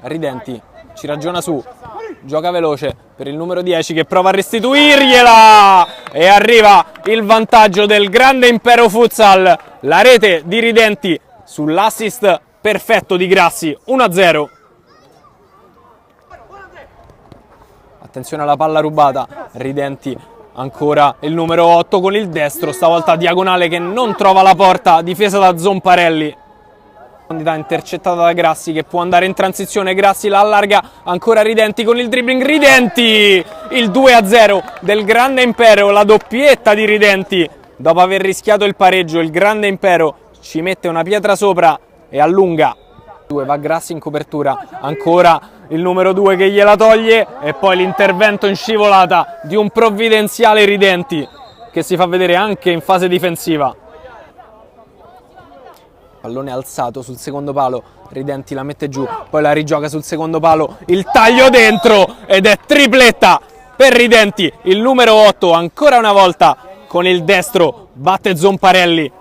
Ridenti ci ragiona su, gioca veloce per il numero 10 che prova a restituirgliela e arriva il vantaggio del grande Impero Futsal, la rete di Ridenti sull'assist perfetto di Grassi, 1-0. Attenzione alla palla rubata, Ridenti ancora il numero 8 con il destro, stavolta diagonale che non trova la porta, difesa da Zomparelli. Intercettata da Grassi che può andare in transizione, Grassi la allarga, ancora Ridenti con il dribbling, Ridenti, il 2-0 del grande Impero, la doppietta di Ridenti dopo aver rischiato il pareggio. Il grande Impero ci mette una pietra sopra e allunga. Va Grassi in copertura, ancora il numero 2 che gliela toglie e poi l'intervento in scivolata di un provvidenziale Ridenti che si fa vedere anche in fase difensiva. Pallone alzato sul secondo palo, Ridenti la mette giù, poi la rigioca sul secondo palo, il taglio dentro ed è tripletta per Ridenti. Il numero 8 ancora una volta con il destro batte Zomparelli